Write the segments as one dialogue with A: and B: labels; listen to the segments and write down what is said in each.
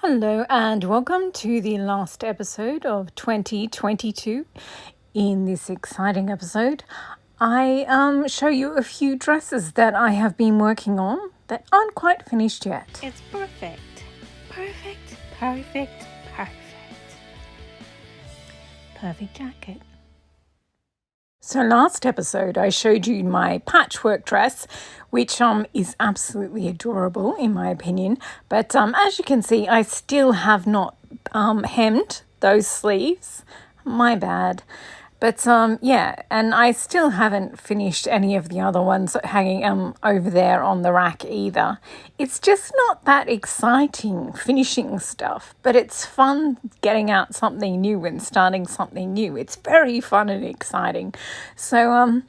A: Hello and welcome to the last episode of 2022. In this exciting episode, I show you a few dresses that I have been working on that aren't quite finished yet.
B: It's perfect. Perfect, perfect, perfect. Perfect jacket.
A: So last episode I showed you my patchwork dress, which is absolutely adorable in my opinion. But as you can see, I still have not hemmed those sleeves. My bad. But yeah, and I still haven't finished any of the other ones hanging over there on the rack either. It's just not that exciting finishing stuff, but it's fun getting out something new and starting something new. It's very fun and exciting. So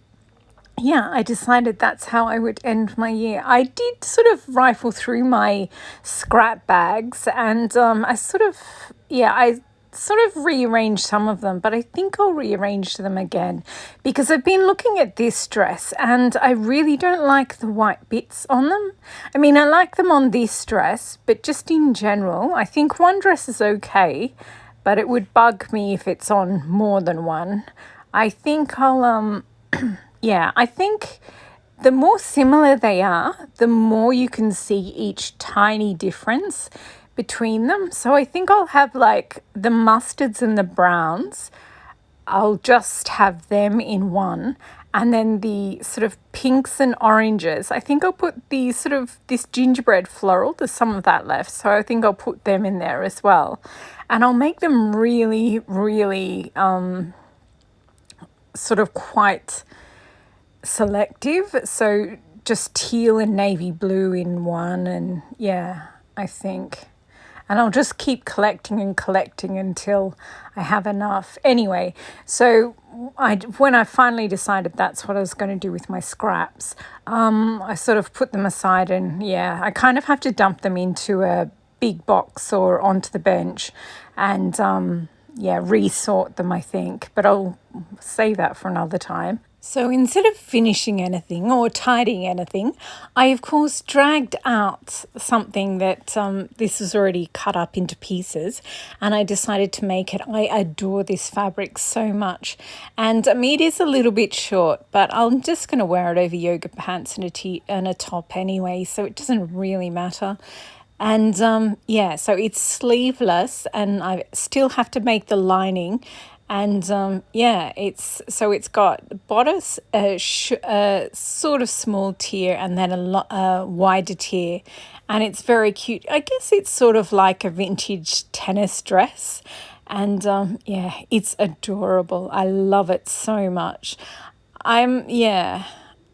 A: yeah, I decided that's how I would end my year. I did sort of rifle through my scrap bags and I sort of rearranged some of them, but I think I'll rearrange them again because I've been looking at this dress and I really don't like the white bits on them. I mean, I like them on this dress, but just in general, I think one dress is okay, but it would bug me if it's on more than one. I think I'll, yeah, I think the more similar they are, the more you can see each tiny difference between them. So I think I'll have like the mustards and the browns. I'll just have them in one. And then the sort of pinks and oranges, I think I'll put the sort of this gingerbread floral. There's some of that left. So I think I'll put them in there as well. And I'll make them really, really sort of quite selective. So just teal and navy blue in one. And yeah, I think. And I'll just keep collecting and collecting until I have enough. Anyway, so when I finally decided that's what I was going to do with my scraps, I sort of put them aside and yeah, I kind of have to dump them into a big box or onto the bench and yeah, resort them, I think. But I'll save that for another time. So instead of finishing anything or tidying anything, I of course dragged out something that this is already cut up into pieces and I decided to make it. I adore this fabric so much and it is a little bit short, but I'm just going to wear it over yoga pants and a top anyway, so it doesn't really matter. And yeah, so it's sleeveless and I still have to make the lining. And yeah, it's got bodice, a sort of small tier and then a wider tier. And it's very cute. I guess it's sort of like a vintage tennis dress. And yeah, it's adorable. I love it so much. I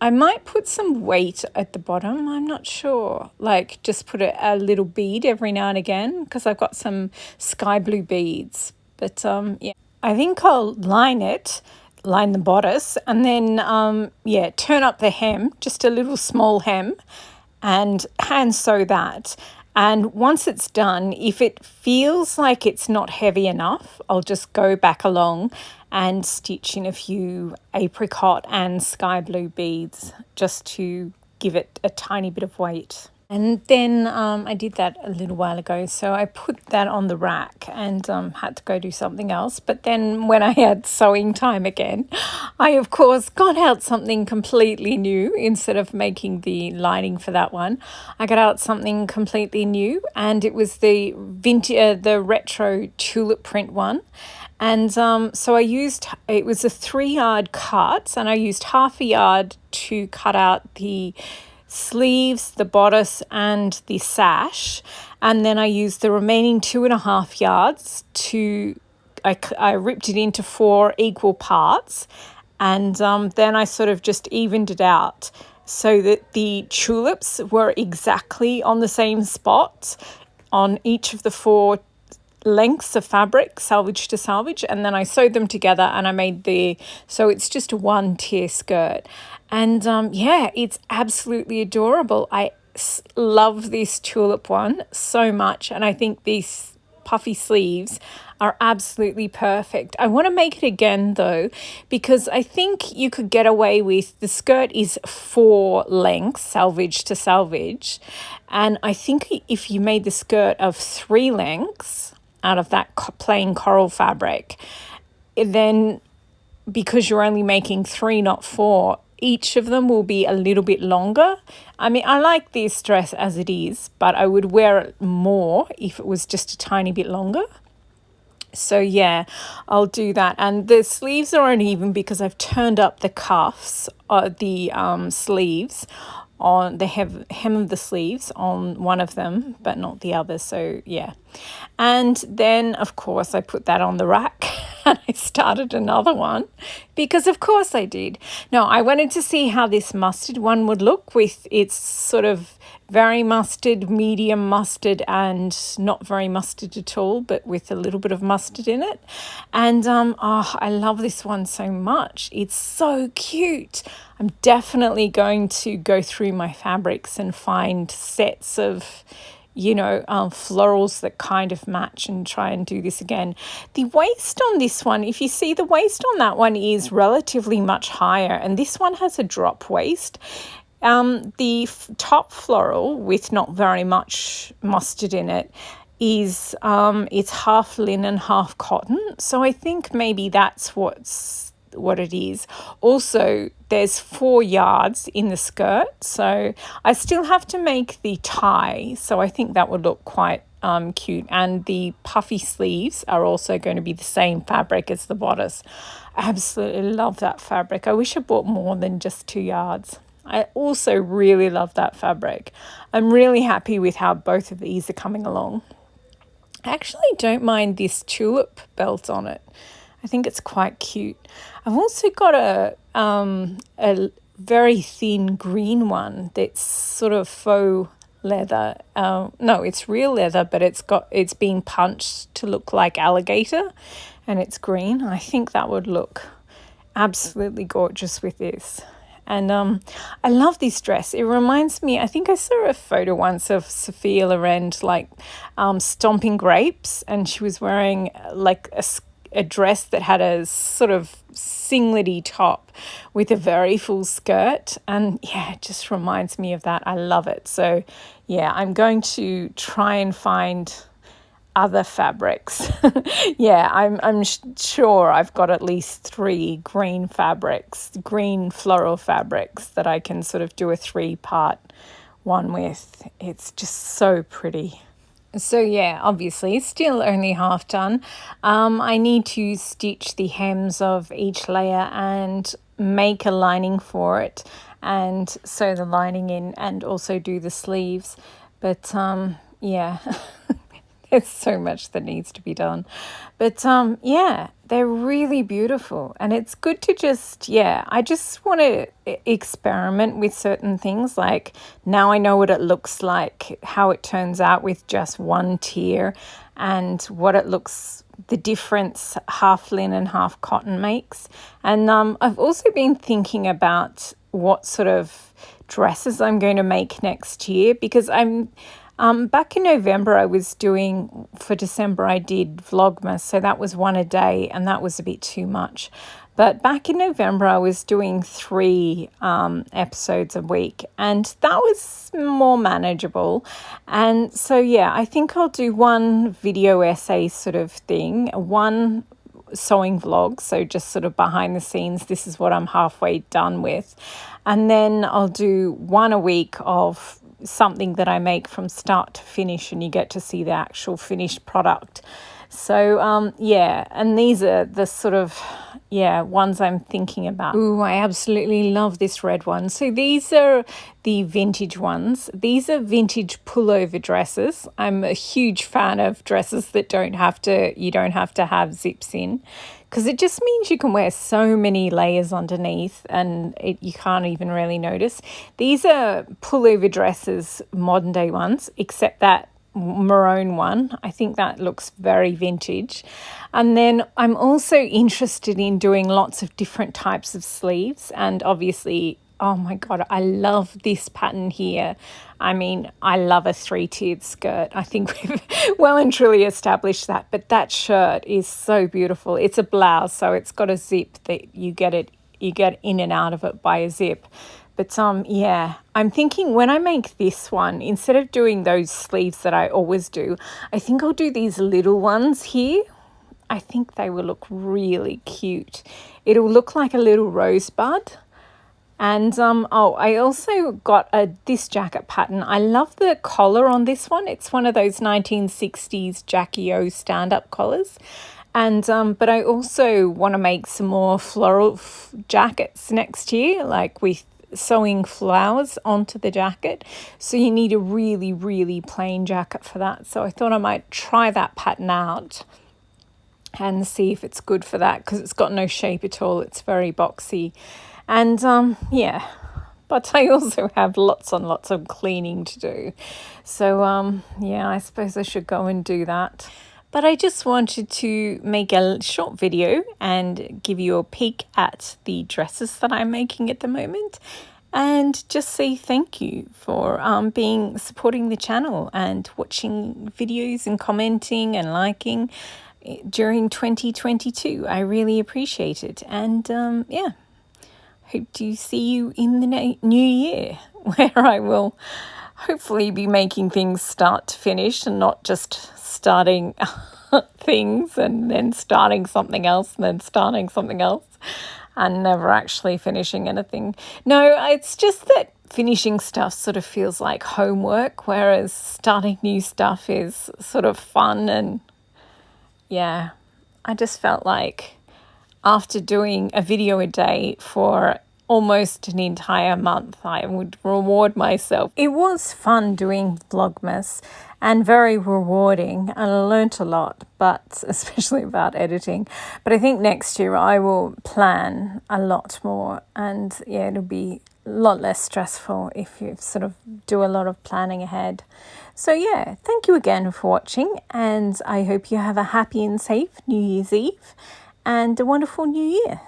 A: might put some weight at the bottom. I'm not sure. Like just put a little bead every now and again because I've got some sky blue beads. But yeah. I think I'll line the bodice and then, yeah, turn up the hem, just a little small hem and hand sew that. And once it's done, if it feels like it's not heavy enough, I'll just go back along and stitch in a few apricot and sky blue beads just to give it a tiny bit of weight. And then I did that a little while ago, so I put that on the rack and had to go do something else. But then when I had sewing time again, I of course got out something completely new. Instead of making the lining for that one, I got out something completely new, and it was the retro tulip print one. And so it was a 3-yard cut, and I used half a yard to cut out the sleeves, the bodice and the sash, and then I used the remaining 2.5 yards I ripped it into 4 equal parts, and then I sort of just evened it out so that the tulips were exactly on the same spot on each of the 4 lengths of fabric, selvage to selvage, and then I sewed them together and I made so it's just a 1-tier skirt. And yeah, it's absolutely adorable. I love this tulip one so much, and I think these puffy sleeves are absolutely perfect. I want to make it again though, because I think you could get away with, the skirt is 4 lengths, selvage to selvage, And I think if you made the skirt of 3 lengths out of that plain coral fabric, then because you're only making 3, not 4, each of them will be a little bit longer. I mean, I like this dress as it is, but I would wear it more if it was just a tiny bit longer. So yeah, I'll do that. And the sleeves are uneven because I've turned up the cuffs, the sleeves on the hem of the sleeves on one of them, but not the other. So yeah. And then of course I put that on the rack and I started another one because of course I did. No, I wanted to see how this mustard one would look with its sort of very mustard, medium mustard, and not very mustard at all, but with a little bit of mustard in it. And I love this one so much. It's so cute. I'm definitely going to go through my fabrics and find sets of, florals that kind of match and try and do this again. The waist on this one, if you see, the waist on that one is relatively much higher, and this one has a drop waist. The top floral with not very much mustard in it is it's half linen, half cotton. So I think maybe that's what it is. Also, there's 4 yards in the skirt, so I still have to make the tie. So I think that would look quite cute. And the puffy sleeves are also going to be the same fabric as the bodice. I absolutely love that fabric. I wish I bought more than just 2 yards. I also really love that fabric. I'm really happy with how both of these are coming along. I actually don't mind this tulip belt on it. I think it's quite cute. I've also got a very thin green one that's sort of faux leather. No, it's real leather, but it's been punched to look like alligator, and it's green. I think that would look absolutely gorgeous with this. And I love this dress. It reminds me, I think I saw a photo once of Sophia Loren stomping grapes, and she was wearing like a dress that had a sort of singlety top with a very full skirt. And yeah, it just reminds me of that. I love it. So yeah, I'm going to try and find other fabrics. Yeah, I'm sure I've got at least 3 green floral fabrics that I can sort of do a 3-part one with. It's just so pretty. So yeah, obviously still only half done. I need to stitch the hems of each layer and make a lining for it and sew the lining in and also do the sleeves. But yeah. There's so much that needs to be done. But yeah, they're really beautiful. And it's good to I just want to experiment with certain things. Like now I know what it looks like, how it turns out with just one tier, and what it looks, the difference half linen, half cotton makes. And I've also been thinking about what sort of dresses I'm going to make next year, because back in November, for December, I did Vlogmas, so that was 1 a day, and that was a bit too much. But back in November, I was doing 3 episodes a week, and that was more manageable. And so, yeah, I think I'll do 1 video essay sort of thing, 1 sewing vlog, so just sort of behind the scenes, this is what I'm halfway done with. And then I'll do 1 a week of something that I make from start to finish, and you get to see the actual finished product. So yeah, and these are the sort of ones I'm thinking about. Ooh, I absolutely love this red one. So these are the vintage ones. These are vintage pullover dresses. I'm a huge fan of dresses that you don't have to have zips in, because it just means you can wear so many layers underneath and you can't even really notice. These are pullover dresses, modern day ones, except that maroon one. I think that looks very vintage. And then I'm also interested in doing lots of different types of sleeves, and obviously, oh my God, I love this pattern here. I mean, I love a 3-tiered skirt. I think we've well and truly established that, but that shirt is so beautiful. It's a blouse, so it's got a zip that you get in and out of it by a zip. But yeah, I'm thinking when I make this one, instead of doing those sleeves that I always do, I think I'll do these little ones here. I think they will look really cute. It'll look like a little rosebud. And oh, I also got this jacket pattern. I love the collar on this one. It's one of those 1960s Jackie O stand-up collars. And but I also want to make some more floral jackets next year, like with sewing flowers onto the jacket. So you need a really, really plain jacket for that. So I thought I might try that pattern out and see if it's good for that, because it's got no shape at all. It's very boxy. And yeah, but I also have lots and lots of cleaning to do. So yeah, I suppose I should go and do that. But I just wanted to make a short video and give you a peek at the dresses that I'm making at the moment, and just say thank you for supporting the channel and watching videos and commenting and liking during 2022. I really appreciate it. And yeah, hope to see you in the new year, where I will hopefully be making things start to finish and not just starting things and then starting something else and then starting something else and never actually finishing anything. No, it's just that finishing stuff sort of feels like homework, whereas starting new stuff is sort of fun. And yeah, I just felt like after doing a video a day for almost an entire month, I would reward myself. It was fun doing Vlogmas and very rewarding, and I learnt a lot, but especially about editing. But I think next year I will plan a lot more, and yeah, it'll be a lot less stressful if you sort of do a lot of planning ahead. So yeah, thank you again for watching, and I hope you have a happy and safe New Year's Eve and a wonderful new year.